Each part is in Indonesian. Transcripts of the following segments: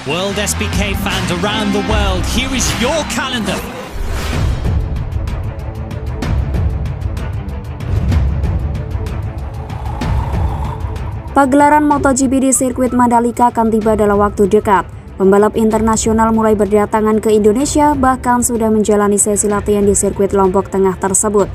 World SBK fans around the world, here is your calendar. Pagelaran MotoGP di sirkuit Mandalika akan tiba dalam waktu dekat. Pembalap internasional mulai berdatangan ke Indonesia, bahkan sudah menjalani sesi latihan di sirkuit Lombok Tengah tersebut.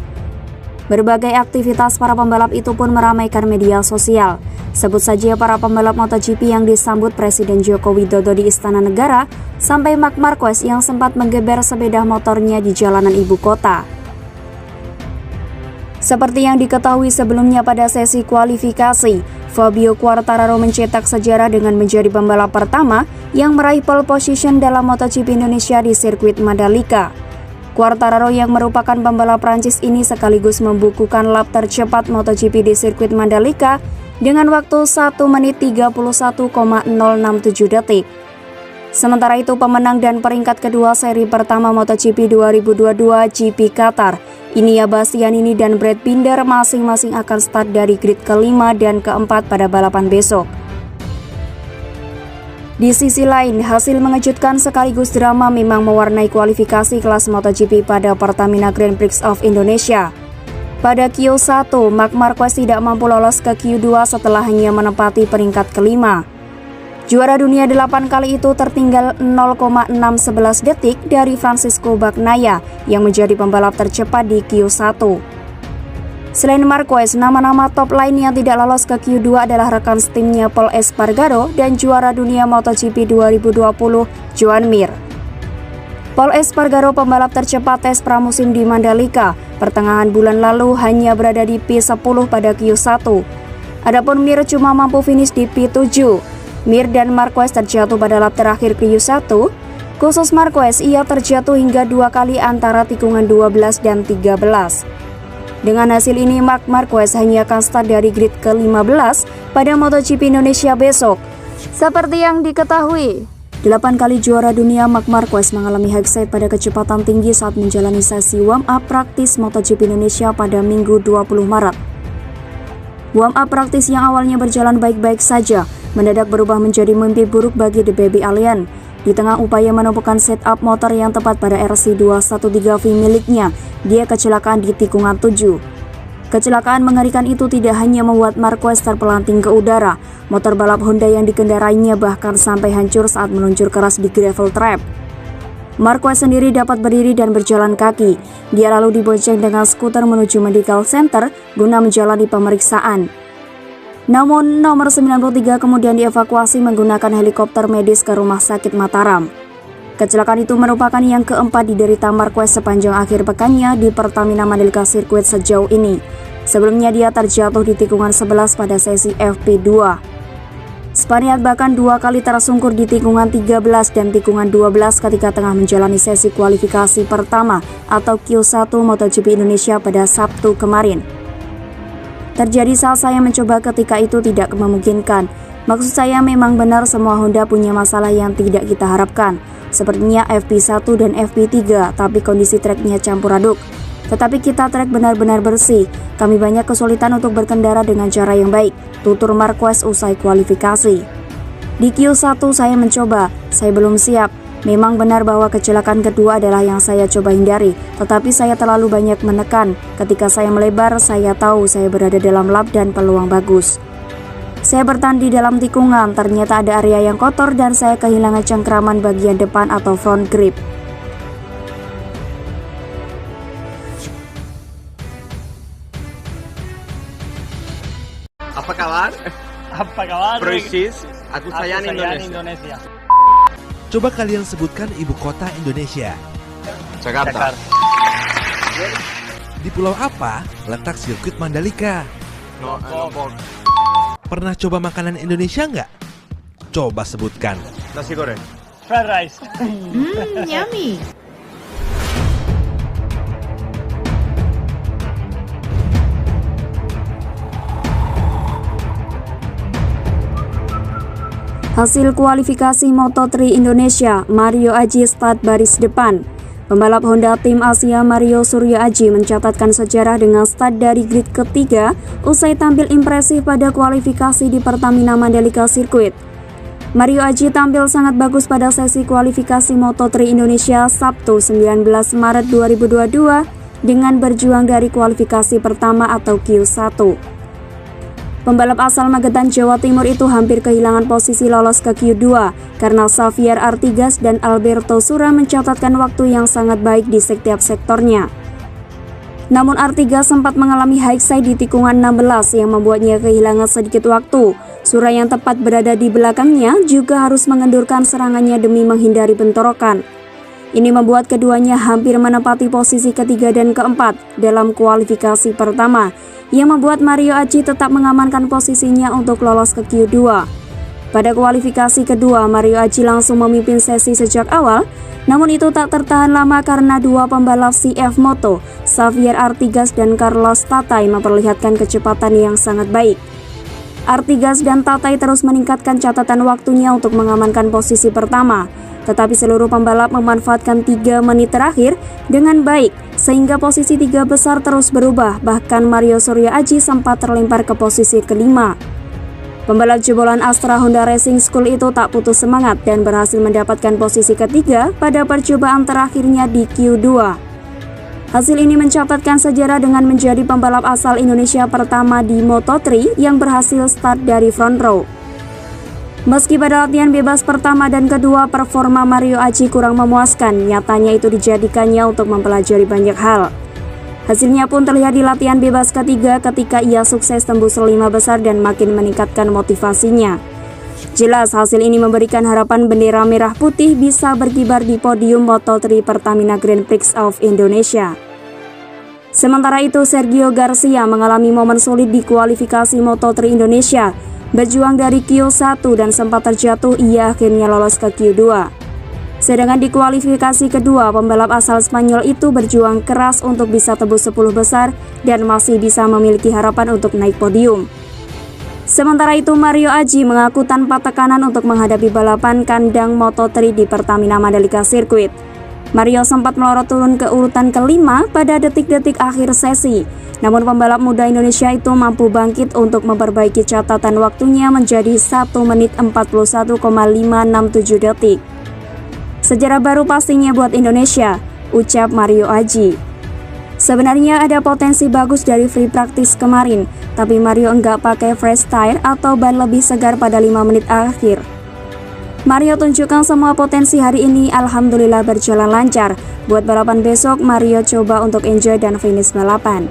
Berbagai aktivitas para pembalap itu pun meramaikan media sosial. Sebut saja para pembalap MotoGP yang disambut Presiden Joko Widodo di Istana Negara, sampai Marc Marquez yang sempat menggeber sepeda motornya di jalanan ibu kota. Seperti yang diketahui sebelumnya pada sesi kualifikasi, Fabio Quartararo mencetak sejarah dengan menjadi pembalap pertama yang meraih pole position dalam MotoGP Indonesia di sirkuit Mandalika. Quartararo yang merupakan pembalap Prancis ini sekaligus membukukan lap tercepat MotoGP di sirkuit Mandalika dengan waktu 1 menit 31,067 detik. Sementara itu pemenang dan peringkat kedua seri pertama MotoGP 2022 GP Qatar, Inia Bastianini dan Brad Binder masing-masing akan start dari grid kelima dan keempat pada balapan besok. Di sisi lain, hasil mengejutkan sekaligus drama memang mewarnai kualifikasi kelas MotoGP pada Pertamina Grand Prix of Indonesia. Pada Q1, Marc Marquez tidak mampu lolos ke Q2 setelah hanya menempati peringkat kelima. Juara dunia 8 kali itu tertinggal 0,611 detik dari Francisco Bagnaia yang menjadi pembalap tercepat di Q1. Selain Marquez, nama-nama top lain yang tidak lolos ke Q2 adalah rekan timnya Pol Espargaro dan juara dunia MotoGP 2020 Joan Mir. Pol Espargaro, pembalap tercepat tes pramusim di Mandalika, pertengahan bulan lalu hanya berada di P10 pada Q1. Adapun Mir cuma mampu finish di P7. Mir dan Marquez terjatuh pada lap terakhir Q1. Khusus Marquez, ia terjatuh hingga 2 kali antara tikungan 12 dan 13. Dengan hasil ini, Marc Marquez hanya akan start dari grid ke-15 pada MotoGP Indonesia besok. Seperti yang diketahui, 8 kali juara dunia Marc Marquez mengalami headset pada kecepatan tinggi saat menjalani sesi warm-up praktis MotoGP Indonesia pada Minggu 20 Maret. Warm-up praktis yang awalnya berjalan baik-baik saja, mendadak berubah menjadi mimpi buruk bagi The Baby Alien. Di tengah upaya menemukan setup motor yang tepat pada RC213V miliknya, dia kecelakaan di tikungan 7. Kecelakaan mengerikan itu tidak hanya membuat Marquez terpelanting ke udara, motor balap Honda yang dikendarainya bahkan sampai hancur saat meluncur keras di gravel trap. Marquez sendiri dapat berdiri dan berjalan kaki. Dia lalu dibonceng dengan skuter menuju medical center guna menjalani pemeriksaan. Namun, nomor 93 kemudian dievakuasi menggunakan helikopter medis ke Rumah Sakit Mataram. Kecelakaan itu merupakan yang keempat diderita Marquez sepanjang akhir pekannya di Pertamina Mandalika Circuit sejauh ini. Sebelumnya dia terjatuh di tikungan 11 pada sesi FP2. Spaniard bahkan 2 kali tersungkur di tikungan 13 dan tikungan 12 ketika tengah menjalani sesi kualifikasi pertama atau Q1 MotoGP Indonesia pada Sabtu kemarin. Terjadi saat saya mencoba ketika itu tidak memungkinkan. Maksud saya memang benar semua Honda punya masalah yang tidak kita harapkan. Sepertinya FP1 dan FP3, tapi kondisi treknya campur aduk. Tetapi kita trek benar-benar bersih. Kami banyak kesulitan untuk berkendara dengan cara yang baik, tutur Marquez usai kualifikasi. Di Q1 saya mencoba, saya belum siap. Memang benar bahwa kecelakaan kedua adalah yang saya coba hindari, tetapi saya terlalu banyak menekan. Ketika saya melebar, saya tahu saya berada dalam lap dan peluang bagus. Saya bertahan di dalam tikungan, ternyata ada area yang kotor dan saya kehilangan cengkraman bagian depan atau front grip. Apa kabar? Apa kabar? Persis, aku sayang Indonesia. Coba kalian sebutkan ibu kota Indonesia. Jakarta. Di pulau apa letak sirkuit Mandalika? Lombok. Pernah coba makanan Indonesia nggak? Coba sebutkan. Nasi goreng. Fried rice. Yummy. Hasil kualifikasi Moto3 Indonesia, Mario Aji start baris depan. Pembalap Honda Tim Asia Mario Suryo Aji mencatatkan sejarah dengan start dari grid ketiga usai tampil impresif pada kualifikasi di Pertamina Mandalika Circuit. Mario Aji tampil sangat bagus pada sesi kualifikasi Moto3 Indonesia Sabtu 19 Maret 2022 dengan berjuang dari kualifikasi pertama atau Q1. Pembalap asal Magetan, Jawa Timur itu hampir kehilangan posisi lolos ke Q2 karena Xavier Artigas dan Alberto Sura mencatatkan waktu yang sangat baik di setiap sektornya. Namun Artigas sempat mengalami high side di tikungan 16 yang membuatnya kehilangan sedikit waktu. Sura yang tepat berada di belakangnya juga harus mengendurkan serangannya demi menghindari bentrokan. Ini membuat keduanya hampir menempati posisi ketiga dan keempat dalam kualifikasi pertama, yang membuat Mario Aji tetap mengamankan posisinya untuk lolos ke Q2. Pada kualifikasi kedua, Mario Aji langsung memimpin sesi sejak awal, namun itu tak tertahan lama karena dua pembalap CF Moto, Xavier Artigas dan Carlos Tatai memperlihatkan kecepatan yang sangat baik. Artigas dan Tatai terus meningkatkan catatan waktunya untuk mengamankan posisi pertama, tetapi seluruh pembalap memanfaatkan 3 menit terakhir dengan baik, sehingga posisi 3 besar terus berubah, bahkan Mario Suryo Aji sempat terlempar ke posisi kelima. Pembalap jebolan Astra Honda Racing School itu tak putus semangat dan berhasil mendapatkan posisi ketiga pada percobaan terakhirnya di Q2. Hasil ini mencatatkan sejarah dengan menjadi pembalap asal Indonesia pertama di Moto3 yang berhasil start dari front row. Meski pada latihan bebas pertama dan kedua performa Mario Aji kurang memuaskan, nyatanya itu dijadikannya untuk mempelajari banyak hal. Hasilnya pun terlihat di latihan bebas ketiga ketika ia sukses tembus 5 besar dan makin meningkatkan motivasinya. Jelas hasil ini memberikan harapan bendera merah putih bisa berkibar di podium Moto3 Pertamina Grand Prix of Indonesia. Sementara itu, Sergio Garcia mengalami momen sulit di kualifikasi Moto3 Indonesia. Berjuang dari Q1 dan sempat terjatuh, ia akhirnya lolos ke Q2. Sedangkan di kualifikasi kedua, pembalap asal Spanyol itu berjuang keras untuk bisa tembus 10 besar dan masih bisa memiliki harapan untuk naik podium. Sementara itu, Mario Aji mengaku tanpa tekanan untuk menghadapi balapan kandang Moto3 di Pertamina Mandalika Circuit. Mario sempat melorot turun ke urutan kelima pada detik-detik akhir sesi. Namun pembalap muda Indonesia itu mampu bangkit untuk memperbaiki catatan waktunya menjadi 1 menit 41,567 detik. Sejarah baru pastinya buat Indonesia, ucap Mario Aji. Sebenarnya ada potensi bagus dari free practice kemarin, tapi Mario enggak pakai fresh tire atau ban lebih segar pada 5 menit akhir. Mario tunjukkan semua potensi hari ini, alhamdulillah berjalan lancar. Buat balapan besok, Mario coba untuk enjoy dan finish balapan.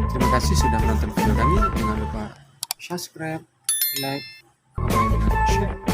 Terima kasih sudah menonton video kami. Jangan lupa subscribe, like, komen, dan share.